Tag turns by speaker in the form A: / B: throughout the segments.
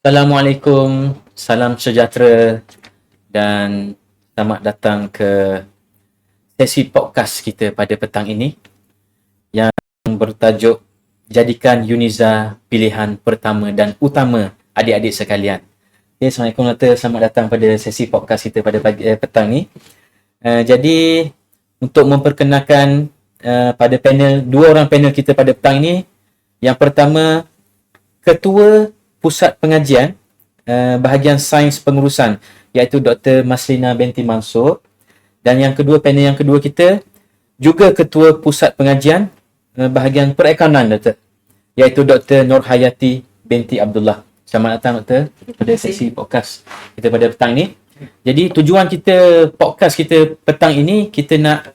A: Assalamualaikum, salam sejahtera dan selamat datang ke sesi podcast kita pada petang ini yang bertajuk Jadikan Uniza Pilihan Pertama dan Utama Adik-adik sekalian. Okay, Assalamualaikum Doktor, selamat datang pada sesi podcast kita pada petang ni. Jadi untuk memperkenalkan pada panel, dua orang panel kita pada petang ini. Yang pertama, Ketua Pusat Pengajian bahagian Sains Pengurusan, iaitu Dr. Maslina binti Mansur. Dan yang kedua, panel yang kedua kita juga Ketua Pusat Pengajian bahagian Perakaunan, Doktor, iaitu Dr. Nurhayati binti Abdullah. Selamat datang Doktor pada sesi podcast kita pada petang ni. Jadi tujuan kita podcast kita petang ini, kita nak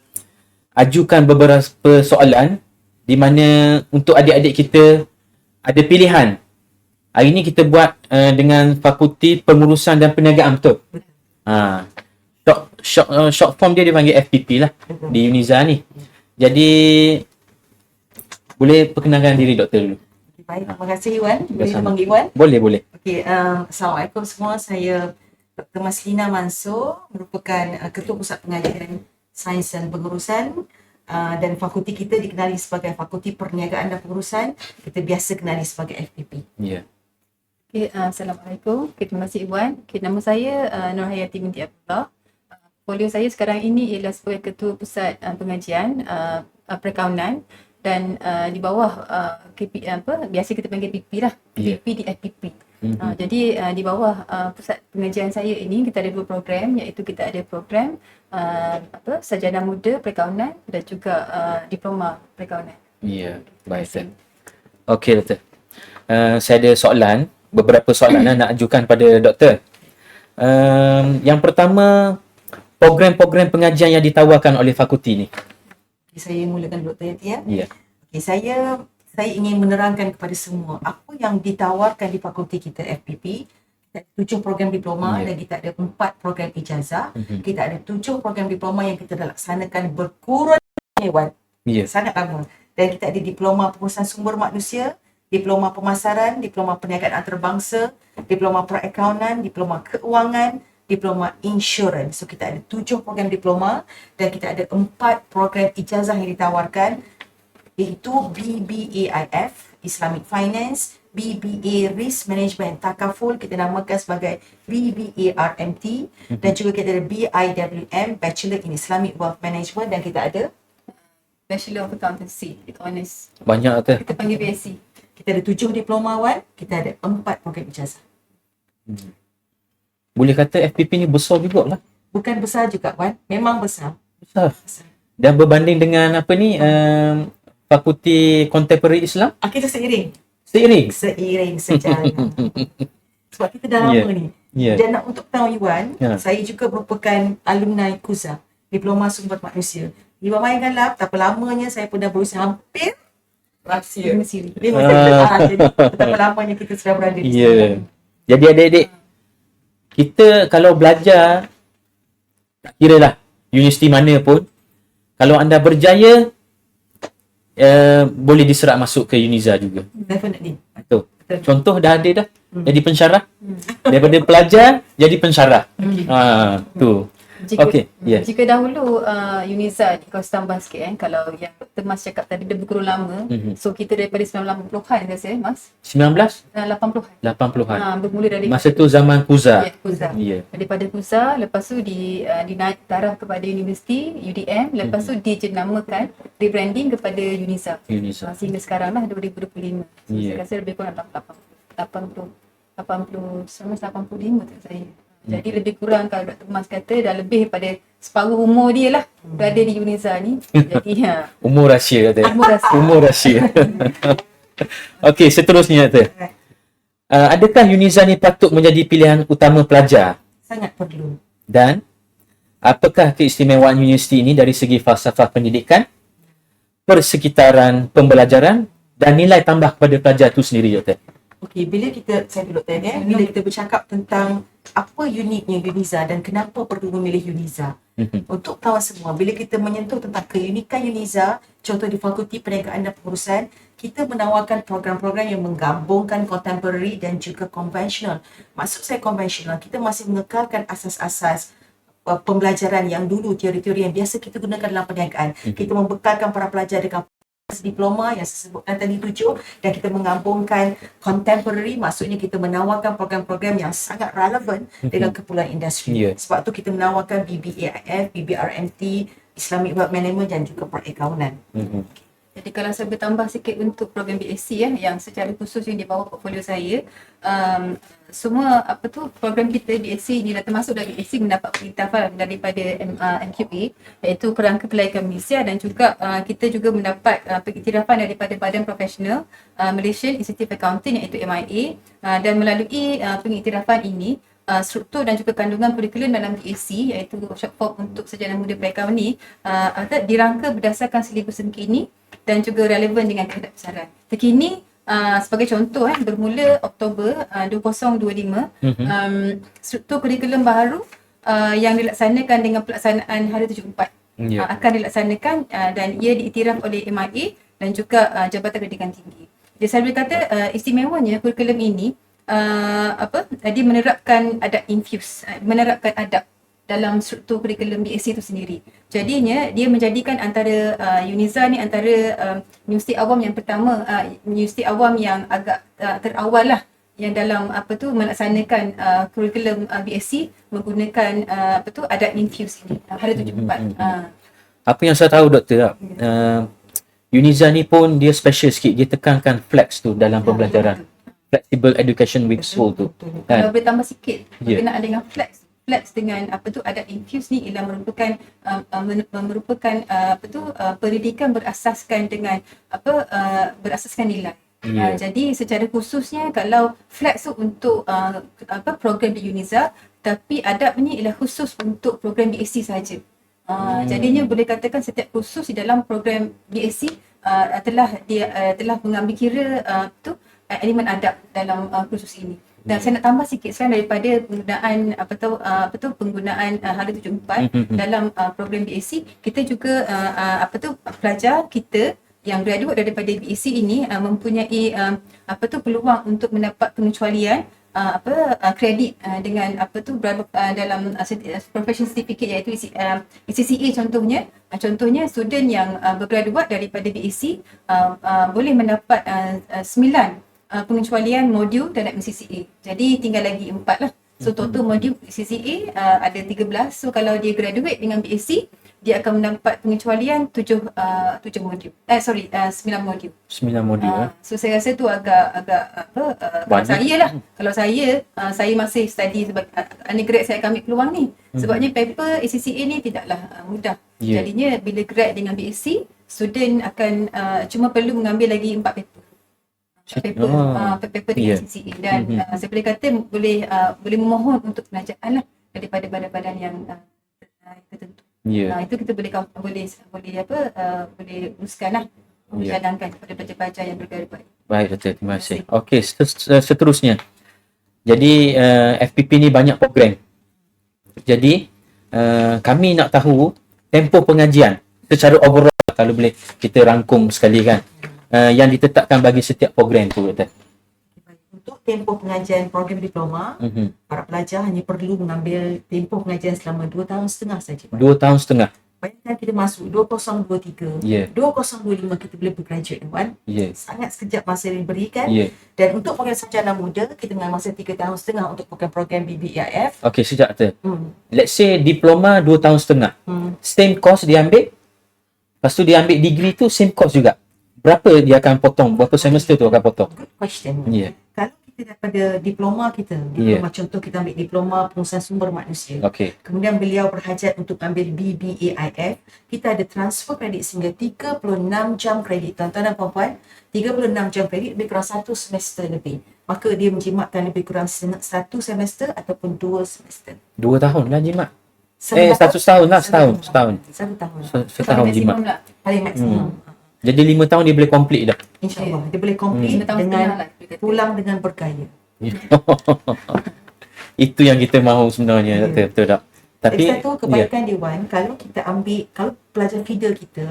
A: ajukan beberapa soalan di mana untuk adik-adik kita ada pilihan. Hari ni kita buat dengan Fakulti Pengurusan dan Perniagaan, betul? Short form dia dipanggil FPP lah di Uniza ni. Jadi boleh perkenalkan diri doktor dulu.
B: Baik, terima kasih Iwan. Boleh dipanggil Iwan?
A: Boleh.
B: Okey, Assalamualaikum semua. Saya Dr. Maslina Mansur, merupakan Ketua Pusat Pengajian Sains dan Pengurusan, dan fakulti kita dikenali sebagai Fakulti Perniagaan dan Pengurusan. Kita biasa kenali sebagai FPP.
A: Ya.
C: Okay, Assalamualaikum. Terima kasih Iwan. Nama saya Nurhayati binti Abdullah. Portfolio saya sekarang ini ialah sebagai Ketua Pusat Pengajian Perakaunan dan di bawah biasa kita panggil PP lah. PP di FPP. Jadi di bawah Pusat Pengajian saya ini kita ada dua program, iaitu kita ada program Sarjana Muda Perakaunan dan juga Diploma Perakaunan.
A: Ya, baik Doktor. Okey Doktor. Saya ada beberapa soalan nak ajukan pada doktor. Yang pertama, program-program pengajian yang ditawarkan oleh fakulti ni.
B: Saya mulakan Dr. Yati ya.
A: Ya.
B: Okay, saya ingin menerangkan kepada semua apa yang ditawarkan di fakulti kita FPP. Kita ada 7 program diploma dan kita ada 4 program ijazah. Kita ada 7 program diploma yang kita dah laksanakan berkurang Iwan. Sangat lama. Dan kita ada diploma pengurusan sumber manusia, diploma pemasaran, diploma perniagaan antarabangsa, diploma perakaunan, diploma keuangan, diploma insurans. So kita ada 7 program diploma dan kita ada 4 program ijazah yang ditawarkan, iaitu BBAIF Islamic Finance, BBA Risk Management Takaful, kita namakan sebagai BBARMT, dan juga kita ada BIWM Bachelor in Islamic Wealth Management, dan kita ada
C: Bachelor of Accountancy, Economist.
A: Banyak Doktor.
C: Kita panggil BSc.
B: Kita ada 7 diploma Wan, kita ada 4 program ijazah.
A: Boleh kata FPP ni besar juga lah.
B: Bukan besar juga Wan, memang besar.
A: Besar. Dan berbanding dengan Fakulti Contemporary Islam?
B: Kita seiring sejalan. Sebab kita dah lama ni. Dan untuk tahu Iwan, saya juga merupakan alumni KUZA, Diploma Sumber Manusia. Iwan mainkanlah betapa lamanya saya pun dah berusia hampir rahsia. 5 siri. Jadi betapa lamanya kita sudah berada di sini.
A: Jadi adik-adik, kita kalau belajar, tak kira lah universiti mana pun, kalau anda berjaya, boleh diserap masuk ke Uniza juga.
B: Definitely.
A: Betul. Contoh dah ada dah. Jadi pensyarah. Daripada pelajar jadi pensyarah. Tu.
C: Jika dahulu Uniza di kawasan tambah sikit kalau yang Dr. Mas cakap tadi dia berkurang lama. So kita daripada 1980-an rasa Mas. 80-an.
A: 80-an.
C: Bermula dari
A: masa tu zaman KUZA.
C: Ya, KUZA. Daripada KUZA, lepas tu dinaik taraf kepada universiti UDM, lepas tu dijenamakan rebranding kepada Uniza. Sehingga sekarang lah 2025. So, saya rasa lebih kurang 85 tak saya. Jadi lebih kurang kalau Dr. Mas kata dah lebih pada separuh umur dia lah berada di Uniza ni. Jadi
A: umur rahsia kata. Umur rahsia. Okey, seterusnya Doktor. Adakah Uniza ni patut menjadi pilihan utama pelajar?
B: Sangat perlu. Dan
A: apakah keistimewaan universiti ini dari segi falsafah pendidikan, persekitaran pembelajaran dan nilai tambah kepada pelajar itu sendiri Doktor?
B: Okey, bila kita bercakap tentang apa uniknya UNIZA dan kenapa perlu memilih UNIZA. Untuk tahu semua, bila kita menyentuh tentang keunikan UNIZA, contoh di Fakulti Perniagaan dan Pengurusan, kita menawarkan program-program yang menggabungkan contemporary dan juga konvensional. Maksud saya konvensional, kita masih mengekalkan asas-asas pembelajaran yang dulu, teori-teori yang biasa kita gunakan dalam perniagaan. Kita membekalkan para pelajar dengan diploma yang saya sebutkan tadi 7, dan kita menggabungkan contemporary, maksudnya kita menawarkan program-program yang sangat relevan dengan keperluan industri. Sebab tu kita menawarkan BBAIF, BBRMT, Islamic Wealth Management dan juga perakaunan.
C: Jadi kalau saya bertambah sikit untuk program BSc yang secara khusus yang dibawa portfolio saya, semua program kita BSc ni dah termasuk dari BSc mendapat pengiktirafan daripada MQA, iaitu Kerangka Kelayakan Malaysia, dan juga kita juga mendapat pengiktirafan daripada Badan Profesional Malaysian Institute of Accounting iaitu MIA, dan melalui pengiktirafan ini struktur dan juga kandungan kurikulum dalam BSc iaitu short form untuk sarjana muda perakaunan ni dirangka berdasarkan silibus terkini dan juga relevan dengan keadaan besaran. Terkini sebagai contoh bermula Oktober 2025, struktur kurikulum baru yang dilaksanakan dengan pelaksanaan Hari 74 akan dilaksanakan dan ia diiktiraf oleh MIA dan juga Jabatan Pendidikan Tinggi. Jadi saya boleh kata istimewanya kurikulum ini dia menerapkan adab infuse, menerapkan adab dalam struktur kurikulum BSc itu sendiri. Jadinya dia menjadikan antara UNIZA ni antara universiti awam yang pertama, universiti awam yang agak terawal lah yang dalam melaksanakan kurikulum BSc menggunakan adab infuse ini Hari 74.
A: Apa yang saya tahu Doktor, UNIZA ni pun dia special sikit, dia tekankan flex tu dalam pembelajaran. Flexible education with soul tu.
C: Kalau boleh tambah sikit berkenaan dengan flex dengan adab infuse ni ialah merupakan pendidikan berasaskan dengan berasaskan nilai. Jadi secara khususnya kalau flex tu untuk program di UNIZA, tapi adab ni ialah khusus untuk program BSc saja. Jadinya boleh katakan setiap kursus di dalam program BSc telah mengambil kira elemen adab dalam kursus ini. Dan saya nak tambah sikit sekarang daripada penggunaan penggunaan Hari 74 dalam program BSc, kita juga pelajar kita yang graduate daripada BSc ini mempunyai peluang untuk mendapat pengecualian kredit dengan dalam profession certificate iaitu ECCA contohnya. Contohnya student yang bergraduate daripada BSc boleh mendapat 9 pengecualian modul dalam ECCA. Jadi tinggal lagi 4 lah. So total modul ECCA ada 13. So kalau dia graduate dengan BSc, dia akan mendapat pengecualian 9 modul. 9 modul.
A: 9 modul.
C: So saya rasa tu agak kalau saya lah. Kalau saya masih study sebagai undergrad, saya akan ambil peluang ni. Sebabnya paper ECCA ni tidaklah mudah. Jadinya bila grad dengan BSc, student akan cuma perlu mengambil lagi 4 paper. Paper dengan ECCA, dan saya boleh kata boleh memohon untuk penajaan lah daripada badan-badan yang tertentu. Itu kita boleh uruskan lah, cadangkan kepada pelajar-pelajar yang bergraduate.
A: Baik Doktor, terima kasih. Okey, seterusnya. Jadi FPP ni banyak program. Jadi kami nak tahu tempoh pengajian secara overall, kalau boleh kita rangkum sekali kan, yang ditetapkan bagi setiap program tu Doktor.
B: Untuk tempoh pengajian program diploma, para pelajar hanya perlu mengambil tempoh pengajian selama 2 tahun setengah saja.
A: 2 tahun setengah.
B: Bayangkan kita masuk 2023, 2025 kita boleh bergraduate kan. Sangat sekejap masa yang diberikan. Dan untuk program sarjana muda, kita mengambil masa 3 tahun setengah untuk program-program BBAIF.
A: Okey, sekejap Doktor. Let's say diploma 2 tahun setengah. Same course dia ambil. Lepas tu dia ambil degree tu same course juga. Berapa dia akan potong? Berapa semester tu akan potong?
B: Good question. Kalau kita daripada diploma kita, contoh kita ambil diploma pengurusan sumber manusia. Kemudian beliau berhajat untuk ambil BBAIF, kita ada transfer kredit sehingga 36 jam kredit. Tuan-tuan dan puan-puan, 36 jam kredit lebih kurang 1 semester lebih. Maka dia menjimatkan lebih kurang 1 semester ataupun 2 semester.
A: 2 tahun lah jimat. 1 tahun lah, setahun.
B: 1 tahun.
A: Setahun jimat.
B: Paling maksimum.
A: Jadi 5 tahun dia boleh complete dah.
B: InsyaAllah. Dia boleh complete dengan pulang dengan bergaya.
A: Itu yang kita mahu sebenarnya, Doktor. Betul tak? Tapi
B: Lagi satu kebaikan dia Wan, kalau kita ambil, kalau pelajar feeder kita,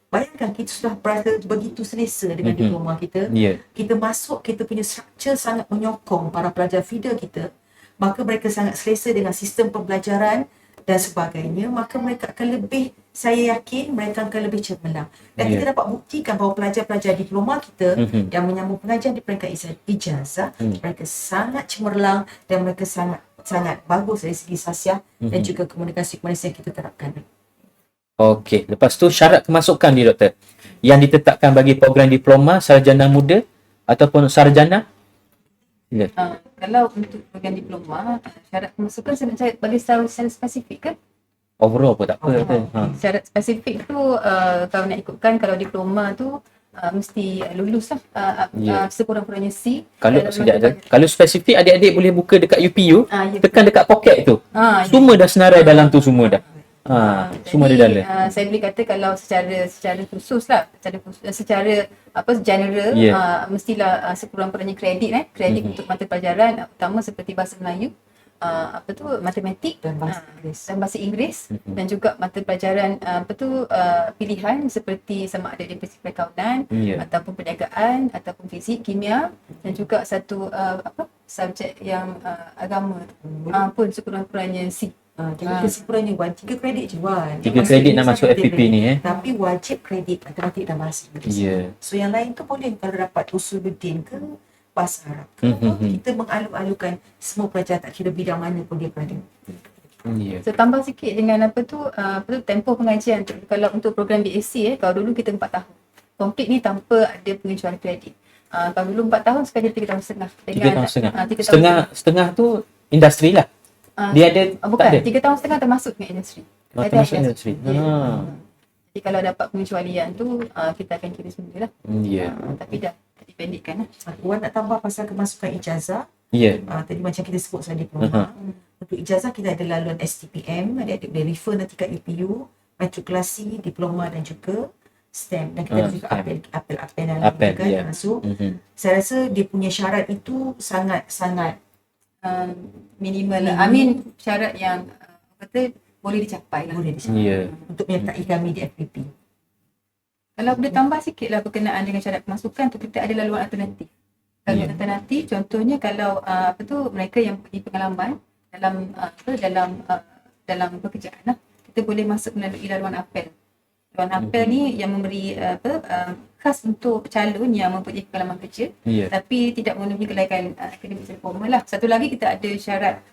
B: bayangkan kita sudah berasa begitu selesa dengan diploma kita. Kita masuk, kita punya structure sangat menyokong para pelajar feeder kita, maka mereka sangat selesa dengan sistem pembelajaran dan sebagainya, maka mereka akan lebih, saya yakin mereka akan lebih cemerlang. Dan kita dapat buktikan bahawa pelajar-pelajar diploma kita yang menyambung pengajian di peringkat ijazah, mereka sangat cemerlang dan mereka sangat bagus dari segi sasiah dan juga komunikasi yang kita terapkan.
A: Okey, lepas tu syarat kemasukan ni, Doktor, yang ditetapkan bagi program diploma, sarjana muda ataupun sarjana?
C: Kalau untuk program diploma, syarat kemasukan saya bagi secara spesifik kan?
A: Overall pun tak apa.
C: Syarat spesifik tu kalau nak ikutkan, kalau diploma tu mesti lulus lah sekurang-kurangnya C.
A: Kalau spesifik, adik-adik boleh buka dekat UPU, tekan dekat poket tu.
C: Ya.
A: Semua dah senarai dalam tu semua dah. Semua ada dalam.
C: Saya boleh kata kalau secara khusus lah, secara general, mestilah sekurang-kurangnya kredit untuk mata pelajaran utama seperti bahasa Melayu, matematik dan bahasa Inggeris, dan juga mata pelajaran pilihan seperti sama ada daripada perakaunan ataupun perniagaan ataupun fizik, kimia, dan juga satu subjek yang agama pun sekurang-kurangnya C.
B: Jadi kesimpulannya Wan, 3 kredit je Wan.
A: 3 kredit nak masuk FPP ni
B: Tapi wajib kredit matematik dan bahasa Inggeris. So yang lain tu boleh kalau dapat usuluddin ke bahasa Arab ke, kita mengalu-alukan semua pelajar tak kira bidang mana pun dia berada.
C: So tambah sikit dengan tempoh pengajian tu. Kalau untuk program BSc kalau dulu kita 4 tahun. Komplit ni tanpa ada pengecualian kredit. Kalau dulu 4 tahun, sekarang dia 3 tahun setengah.
A: 3 tahun setengah. Setengah tu industri lah. Dia ada
C: bukan, 3 tahun setengah termasuk dengan industri.
A: Termasuk industri.
C: Jadi kalau dapat pengecualian tu, kita akan kira sendiri lah. Tapi dah dipendekkan lah.
B: Wan nak tambah pasal kemasukan ijazah. Tadi macam kita sebut pasal diploma. Untuk ijazah kita ada laluan STPM, adik-adik boleh refer nanti kat UPU, matrikulasi, diploma dan juga STEM. Dan kita ada juga apel dan lain kan. So saya rasa dia punya syarat itu sangat
C: minimal lah. Syarat yang boleh dicapai lah.
B: Untuk menyertai kami di FPP.
C: Kalau boleh tambah sikit lah berkenaan dengan syarat kemasukan tu, kita ada laluan alternatif. Laluan alternatif contohnya kalau mereka yang punya pengalaman dalam pekerjaan lah, kita boleh masuk melalui laluan apel. Laluan apel ni yang memberi khas untuk calon yang mempunyai pengalaman kerja, tapi tidak memenuhi kelaikan akademik secara formal lah. Satu lagi kita ada syarat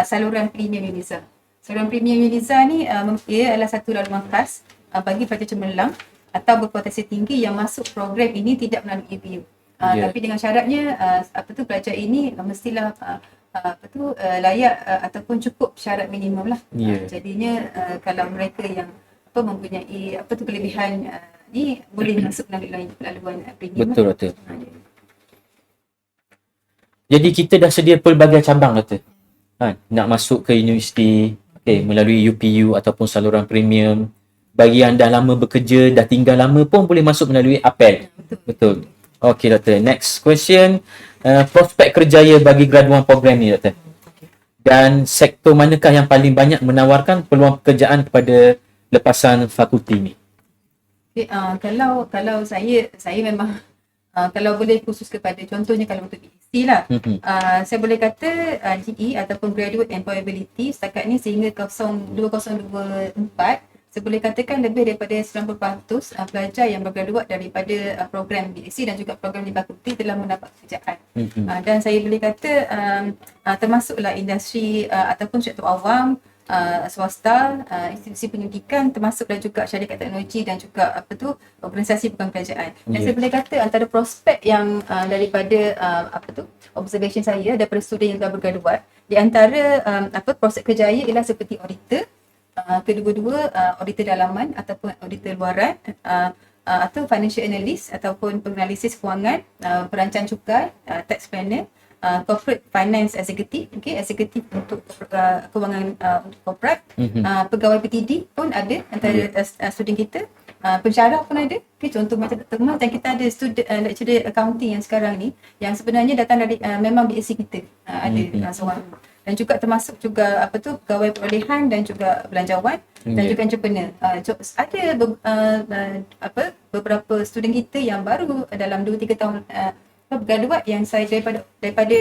C: saluran premium UNIZA. Saluran premium UNIZA ni ia adalah satu laluan khas bagi pelajar cemerlang atau berpotensi tinggi yang masuk program ini tidak melalui EPU. Tapi dengan syaratnya pelajar ini mestilah layak ataupun cukup syarat minimum lah. Jadinya kalau mereka yang mempunyai kelebihan ni boleh masuk melalui laluan premium.
A: Betul. Jadi kita dah sedia pelbagai cabang, Doktor. Nak masuk ke universiti melalui UPU ataupun saluran premium. Bagi yang dah lama bekerja, dah tinggal lama pun boleh masuk melalui apel. Betul. Okey, Doktor. Next question. Prospek kerjaya bagi graduan program ni, Doktor. Dan sektor manakah yang paling banyak menawarkan peluang pekerjaan kepada lepasan fakulti ni?
C: Kalau saya memang kalau boleh khusus kepada contohnya kalau untuk BSc lah, saya boleh kata GE ataupun Graduate Employability setakat ni sehingga 2024 saya boleh katakan lebih daripada 90% pelajar yang bergraduat daripada program BSc dan juga program di fakulti telah mendapat pekerjaan. Dan saya boleh kata termasuklah industri ataupun sektor awam, swasta, institusi pendidikan, termasuklah juga syarikat teknologi dan juga organisasi bukan kerajaan. Dan saya boleh kata antara prospek yang daripada observation saya daripada student yang telah bergraduat, di antara prospek kerjaya ialah seperti auditor, kedua-dua auditor dalaman ataupun auditor luaran, atau financial analyst ataupun penganalisis kewangan, perancang cukai, tax planner, corporate finance executive, executive untuk kewangan untuk corporate, pegawai PTD pun ada antara student kita, pensyarah pun ada. Contoh macam kita ada student lecturer accounting yang sekarang ni yang sebenarnya datang dari memang BSc kita, ada seorang. dan juga termasuk juga pegawai perolehan dan juga belanjawan dan
A: Ya.
C: juga entrepreneur. Ada beberapa student kita yang baru dalam 2-3 tahun graduate yang saya daripada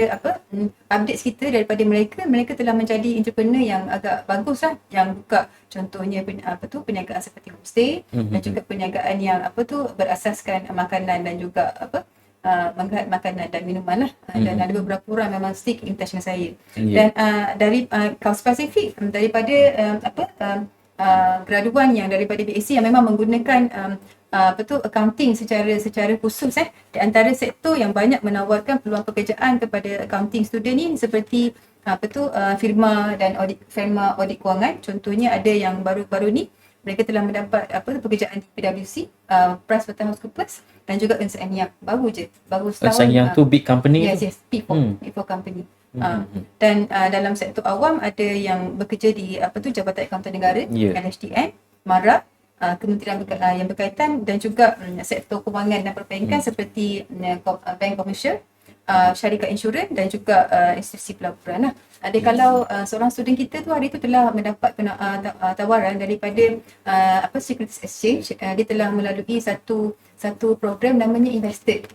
C: updates kita daripada mereka telah menjadi entrepreneur yang agak bagus lah, yang buka contohnya perniagaan seperti homestay dan juga perniagaan yang berasaskan makanan dan juga mengangkat makanan dan minuman lah. Dan ada beberapa orang memang stick intention saya. Dan dari kalau spesifik daripada graduan yang daripada BAC yang memang menggunakan accounting secara khusus di antara sektor yang banyak menawarkan peluang pekerjaan kepada accounting student ni seperti firma dan firma audit kewangan. Contohnya ada yang baru-baru ni mereka telah mendapat pekerjaan di PwC, PricewaterhouseCoopers dan juga Ernst & Young. Baru setahun.
A: Ernst & Young tu big company.
C: Yes, P4 company. Dan dalam sektor awam ada yang bekerja di Jabatan Akauntan Negara, LHDN, MARA, kementerian yang berkaitan dan juga sektor kewangan dan perbankan seperti bank komersial, syarikat insurans dan juga institusi pelaburan lah. Kalau seorang student kita tu hari tu telah mendapat tawaran daripada Securities Exchange, dia telah melalui satu program namanya Invested.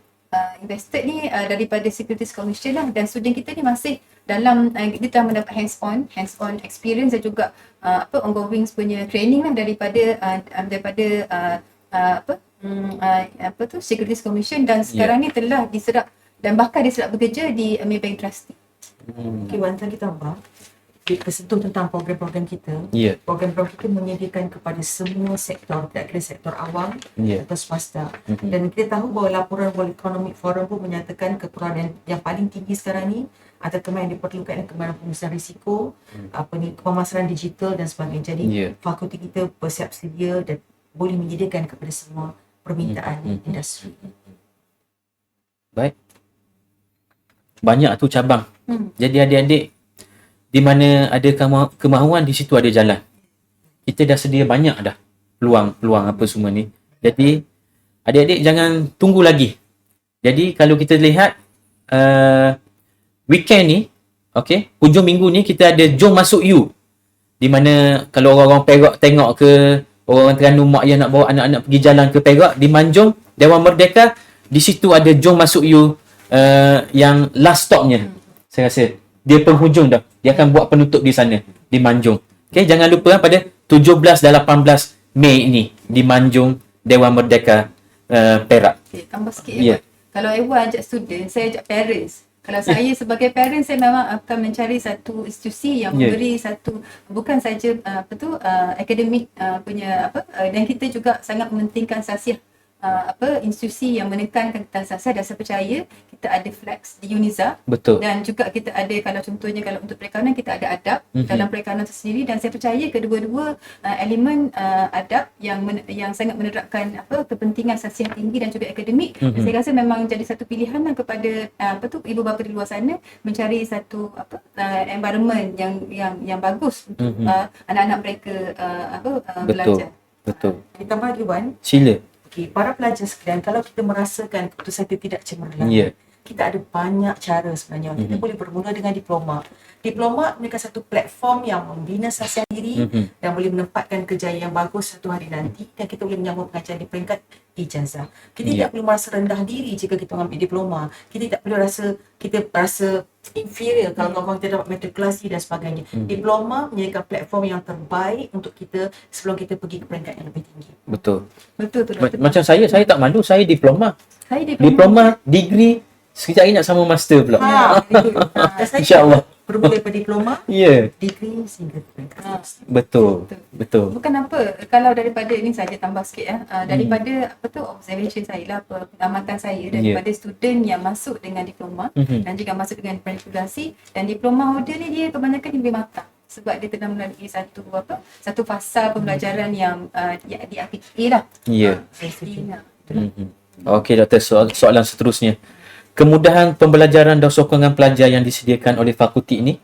C: Invested ni daripada Securities Commission lah, dan student kita ni masih dalam dia telah mendapat hands-on experience dan juga ongoing punya training lah daripada Securities Commission, dan sekarang ni telah diserap dan bahkan diserap bekerja di Maybank Trustee.
B: Okay, Wan, kita tambah tersentuh tentang program-program kita. Program-program kita menyediakan kepada semua sektor, tidak kira sektor awam atau swasta. Dan kita tahu bahawa laporan World Economic Forum pun menyatakan kekurangan yang paling tinggi sekarang ni antara kemahiran yang diperlukan adalah kemahiran pengurusan risiko, pemasaran digital dan sebagainya. Jadi fakulti kita bersiap sedia dan boleh menyediakan kepada semua permintaan industri.
A: Baik. Banyak tu cabang. Jadi adik-adik, di mana ada kemahuan, di situ ada jalan. Kita dah sedia banyak dah peluang apa semua ni. Jadi adik-adik jangan tunggu lagi. Jadi kalau kita lihat weekend ni, okey, hujung minggu ni kita ada Jom Masuk You. Di mana kalau orang-orang Perak tengok ke, orang Terengganu mak ayah nak bawa anak-anak pergi jalan ke Perak, di Manjung, Dewan Merdeka, di situ ada Jom Masuk You yang last stopnya. Saya rasa dia penghujung dah. Dia akan buat penutup di sana, di Manjung. Okey, jangan lupa pada 17 dan 18 Mei ini di Manjung, Dewan Merdeka, Perak.
C: Okay, tambah sikit ya. Kalau Ewan ajak student, saya ajak parents. Kalau saya sebagai parents, saya memang akan mencari satu institusi yang memberi satu, bukan saja akademik punya dan kita juga sangat mementingkan sasiah institusi yang menekankan tentang sasiah, dan saya percaya kita ada flex di UNIZA.
A: Betul.
C: Dan juga kita ada, kalau contohnya kalau untuk perikanan kita ada adab dalam perikanan itu sendiri, dan saya percaya kedua-dua elemen adab yang sangat menerapkan kepentingan sasiah tinggi dan juga akademik. Dan saya rasa memang jadi satu pilihan lah kepada ibu bapa di luar sana mencari satu environment yang bagus untuk anak-anak mereka belajar.
A: Betul.
B: Ditambah lagi, Wan.
A: Sila.
B: Okay, para pelajar sekalian, kalau kita merasakan keputusan itu tidak cemerlang, kita ada banyak cara sebenarnya. Kita boleh bermula dengan diploma. Diploma merupakan satu platform yang membina sasiah diri dan boleh menempatkan kejayaan yang bagus satu hari nanti, dan kita boleh menyambut pengajaran di peringkat ijazah. Kita tidak perlu merasa rendah diri jika kita mengambil diploma. Kita tak perlu rasa inferior kalau kawan-kawan kita dapat matrikulasi dan sebagainya. Diploma menyediakan platform yang terbaik untuk kita sebelum kita pergi ke peringkat yang lebih tinggi.
A: Betul.
C: Betul.
A: Macam saya tak malu, saya diploma. Diploma, degree, sekejap lagi nak sama master pula. InsyaAllah.
B: Bermula daripada diploma, degree sehingga peringkat.
A: Betul.
C: Bukan apa, kalau daripada ini saja tambah sikit daripada observation saya lah, pengamatan saya daripada student yang masuk dengan diploma dan juga masuk dengan matrikulasi, dan diploma holder ni dia kebanyakan lebih matang sebab dia telah melalui satu fasa pembelajaran yang di APA lah.
A: Okey, Doktor, soalan seterusnya. Kemudahan pembelajaran dan sokongan pelajar yang disediakan oleh fakulti ini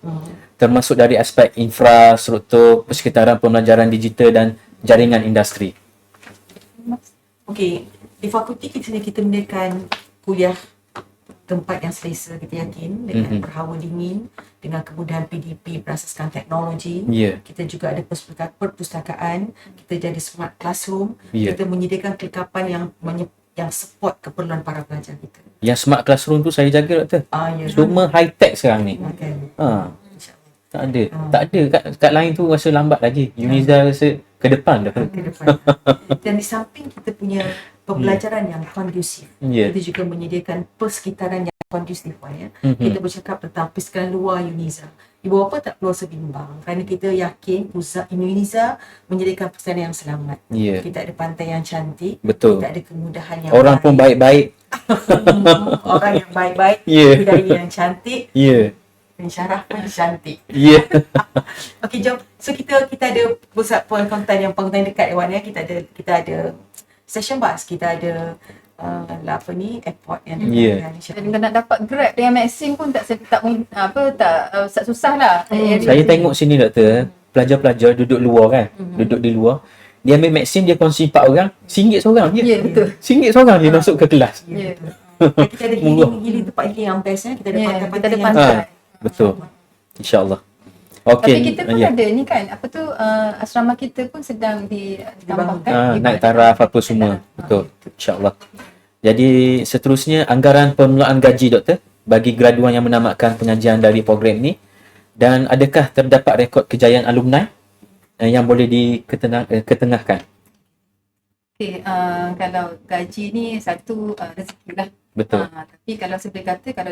A: termasuk dari aspek infrastruktur, persekitaran pembelajaran digital dan jaringan industri.
B: Okey, di fakulti kita menyediakan kuliah tempat yang selesa, kita yakin, dengan berhawa dingin, dengan kemudahan PDP berasaskan teknologi. Kita juga ada perpustakaan, kita jadi smart classroom, kita menyediakan kelengkapan yang support keperluan para pelajar kita.
A: Yang smart classroom tu saya jaga, Doktor. Semua high tech sekarang ni. Tak ada. Tak ada. Kat lain tu rasa lambat lagi. Uniza rasa ke depan dah.
B: Ke depan. Dan di samping kita punya pembelajaran yang kondusif, kita juga menyediakan persekitaran yang kondusif. Kita bercakap tentang persekitaran luar Uniza. Ibu bapa tak perlu rasa bimbang kerana kita yakin pusat Uniza menyediakan persekitaran yang selamat. Kita ada pantai yang cantik.
A: Betul.
B: Kita ada kemudahan yang
A: Orang pun baik-baik.
B: Orang yang baik-baik, budaya yang cantik. Dan Syarah pun cantik. Okey, jom. So kita ada pusat pengakutan yang dekat Wan ya. Kita ada station bus, kita ada airport yang dekat.
C: Dan nak dapat Grab dengan Maxim pun tak susah lah.
A: Saya tengok sini, Doktor, pelajar-pelajar duduk luar kan. Duduk di luar. Dia ambil Maxim, dia kongsi 4 orang, RM1 seorang.
C: Betul.
A: RM1 seorang dia masuk ke kelas.
B: Kita ada healing tempat healing yang best ya. Kita ada pantai.
A: Betul. InsyaAllah. Okay.
C: Tapi kita pun ada ni kan, asrama kita pun sedang ditambahkan.
A: Naik taraf apa semua. Betul. InsyaAllah. Jadi seterusnya anggaran permulaan gaji, Doktor, bagi graduan yang menamatkan pengajian dari program ni. Dan adakah terdapat rekod kejayaan alumni yang boleh ketengahkan?
C: Okey, kalau gaji ni satu rezeki lah.
A: Betul.
C: Tapi kalau saya boleh kata, kalau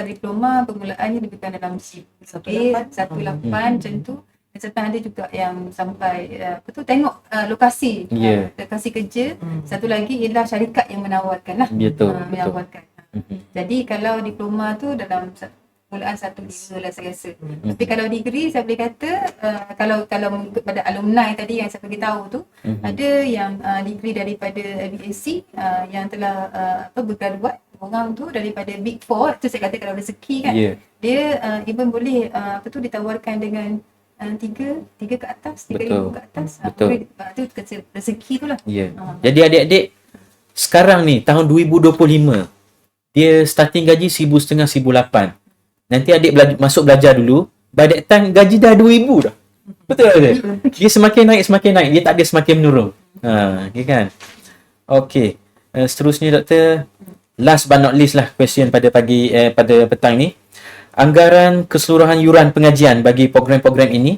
C: diploma permulaannya lebih kurang dalam 18 macam tu. Dan sampai ada juga yang sampai tengok lokasi lokasi kerja. Satu lagi ialah syarikat yang menawarkan lah. Menawarkan. Jadi kalau diploma tu dalam permulaan 1.5 lah saya rasa. Tapi kalau degree saya boleh kata kalau mengikut pada alumni tadi yang saya beritahu tu, ada yang degree daripada BSc yang telah bergraduat, orang tu daripada Big Four, tu saya kata kalau rezeki kan. Dia even boleh ditawarkan dengan 3 ke atas, 3,000 ke atas.
A: Betul.
C: Itu rezeki tu lah.
A: Jadi adik-adik sekarang ni tahun 2025 dia starting gaji 1,500, 1,800. Nanti adik masuk belajar dulu, by that time gaji dah 2,000 dah. Betul tak? Dia semakin naik, dia tak ada semakin menurun. Okay kan? Okay. Seterusnya, Doktor, last but not least lah question pada petang ni. Anggaran keseluruhan yuran pengajian bagi program-program ini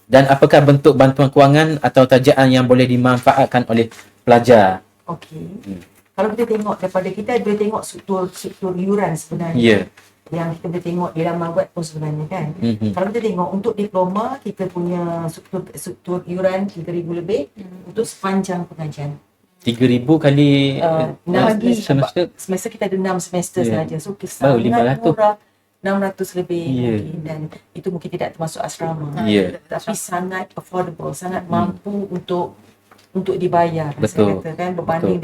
A: dan apakah bentuk bantuan kewangan atau tajaan yang boleh dimanfaatkan oleh pelajar?
B: Okey. Kalau kita tengok daripada kita boleh tengok struktur yuran sebenarnya. Yang kita boleh tengok di laman web pun sebenarnya kan. Kalau kita tengok untuk diploma, kita punya struktur yuran 3,000 lebih untuk sepanjang pengajian.
A: 3,000 kali
B: 6
A: semester.
B: Semester kita ada 6 semester sahaja. So
A: baru
B: sangat
A: 500.
B: murah. 600 lebih mungkin, dan itu mungkin tidak termasuk asrama. Tapi sangat affordable, sangat mampu untuk dibayar.
A: Betul.
B: Saya kata kan, berbanding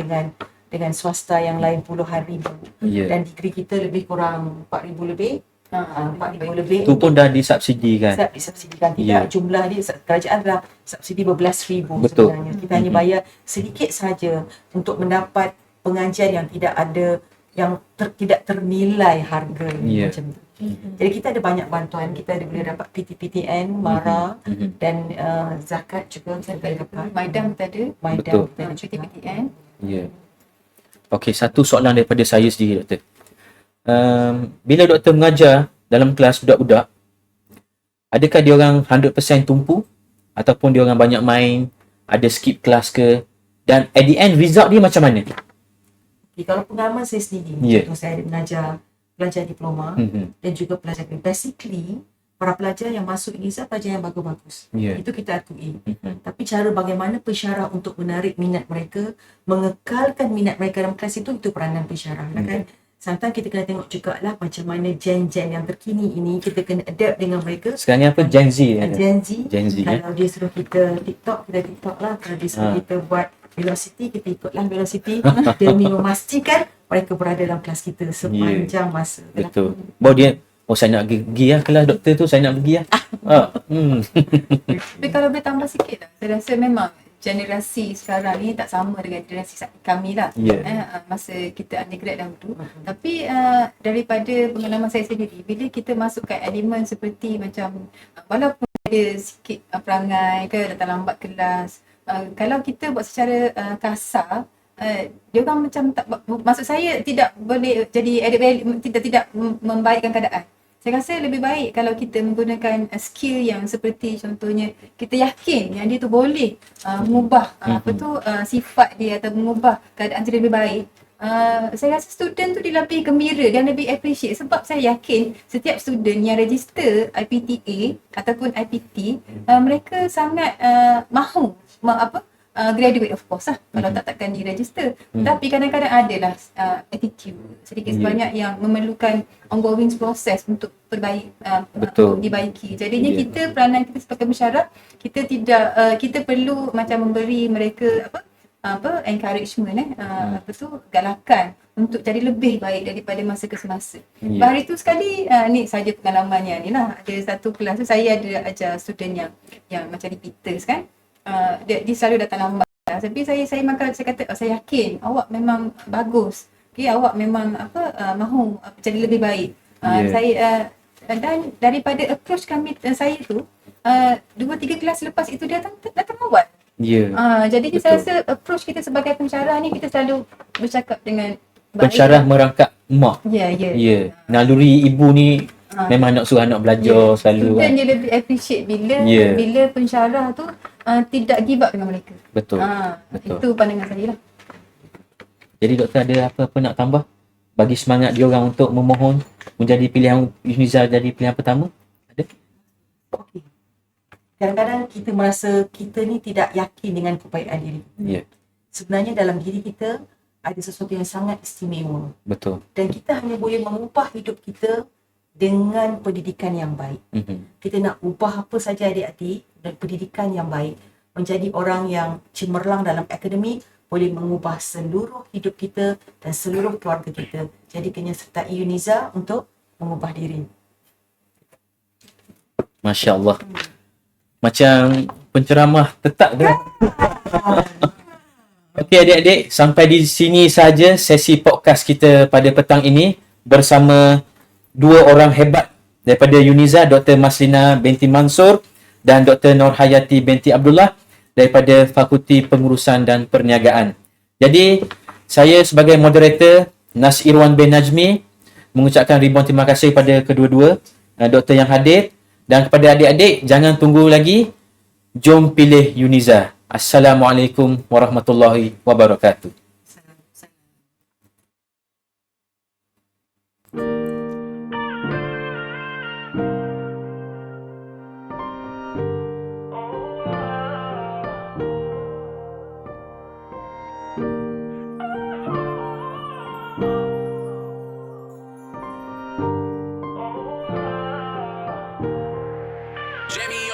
B: dengan swasta yang lain puluhan ribu. Dan degree kita lebih kurang 4,000 lebih. 4,000 lebih.
A: Itu pun dah disubsidi kan?
B: Disubsidikan. Tidak jumlah dia, kerajaan telah subsidi berbelas ribu sebenarnya. Kita hanya bayar sedikit saja untuk mendapat pengajian yang tidak ada, yang tidak ternilai harga macam tu. Jadi kita ada banyak bantuan. Kita ada boleh dapat PTPTN, MARA dan zakat juga kita boleh dapat.
C: Maidam kita ada.
A: Betul.
B: Kita ada
C: PTPTN.
A: Okey, satu soalan daripada saya sendiri, Doktor. Bila Doktor mengajar dalam kelas budak-budak, adakah dia orang 100% tumpu ataupun dia orang banyak main, ada skip kelas ke, dan at the end result dia macam mana?
B: Okay, kalau pengalaman saya sendiri, contoh saya ada mengajar pelajar diploma dan juga pelajar grade. Basically, para pelajar yang masuk Uniza pelajar yang bagus-bagus. Itu kita akui. Tapi cara bagaimana pensyarah untuk menarik minat mereka, mengekalkan minat mereka dalam kelas itu peranan pensyarah. Kan? Sometimes kita kena tengok juga lah macam mana gen-gen yang terkini ini, kita kena adapt dengan mereka.
A: Sekarang ni apa? Gen Z?
B: Gen Z. Kalau dia suruh kita TikTok, kita TikTok lah. Kalau dia suruh kita buat velocity, kita ikutlah velocity demi memastikan mereka berada dalam kelas kita sepanjang masa.
A: Betul. Baru dia, saya nak pergi lah kelas doktor tu, saya nak pergi lah.
C: Tapi kalau boleh tambah sikit lah, saya rasa memang generasi sekarang ni tak sama dengan generasi kami lah. Masa kita undergrad dahulu. Tapi daripada pengalaman saya sendiri, bila kita masukkan elemen seperti macam walaupun ada sikit perangai ke, datang lambat kelas, kalau kita buat secara kasar, dia orang macam tak, maksud saya tidak boleh jadi added value, tidak membaikkan keadaan. Saya rasa lebih baik kalau kita menggunakan skill yang seperti contohnya kita yakin yang dia tu boleh mengubah sifat dia atau mengubah keadaan dia lebih baik. Saya rasa student tu dia lebih gembira dan lebih appreciate, sebab saya yakin setiap student yang register IPTA ataupun IPT, mereka sangat mahu graduate, of course lah, kalau takkan diregister. Tapi kadang-kadang adalah attitude sedikit sebanyak yang memerlukan ongoing proses untuk dibaiki. Jadinya kita, peranan kita sebagai pensyarah, kita perlu macam memberi mereka encouragement, galakan untuk jadi lebih baik daripada masa ke semasa. Hari tu sekali, ni saja pengalamannya ni lah, ada satu kelas tu saya ada ajar student yang macam repeaters kan. Dia selalu datang lambat. Tapi saya kata, saya yakin awak memang bagus. Okay, awak memang mahu jadi lebih baik. Saya dan daripada approach kami saya tu, 2-3 kelas lepas itu dia datang awal. Jadi saya rasa approach kita sebagai pensyarah ni, kita selalu bercakap dengan baik.
A: Pensyarah merangkap mak. Naluri ibu ni memang nak suruh anak belajar selalu.
C: Student dia lebih appreciate bila pensyarah tu tidak give up dengan mereka.
A: Betul.
C: Itu pandangan saya lah.
A: Jadi doktor ada apa-apa nak tambah bagi semangat dia orang untuk memohon menjadi pilihan Uniza, jadi pilihan pertama? Ada?
B: Okey. Kadang-kadang kita merasa kita ni tidak yakin dengan kebaikan diri. Sebenarnya dalam diri kita ada sesuatu yang sangat istimewa.
A: Betul.
B: Dan kita hanya boleh mengubah hidup kita dengan pendidikan yang baik. Kita nak ubah apa saja adik-adik, dan pendidikan yang baik, menjadi orang yang cemerlang dalam akademik, boleh mengubah seluruh hidup kita dan seluruh keluarga kita. Jadi kena sertai Uniza untuk mengubah diri.
A: Masya Allah. Macam penceramah tetap tu. Okey adik-adik, sampai di sini saja sesi podcast kita pada petang ini bersama dua orang hebat daripada Uniza, Dr. Maslina binti Mansur dan Dr. Nurhayati binti Abdullah daripada Fakulti Pengurusan dan Perniagaan. Jadi, saya sebagai moderator Nas Irwan bin Najmi mengucapkan ribuan terima kasih pada kedua-dua doktor yang hadir, dan kepada adik-adik jangan tunggu lagi, jom pilih Uniza. Assalamualaikum warahmatullahi wabarakatuh.
D: Jimmy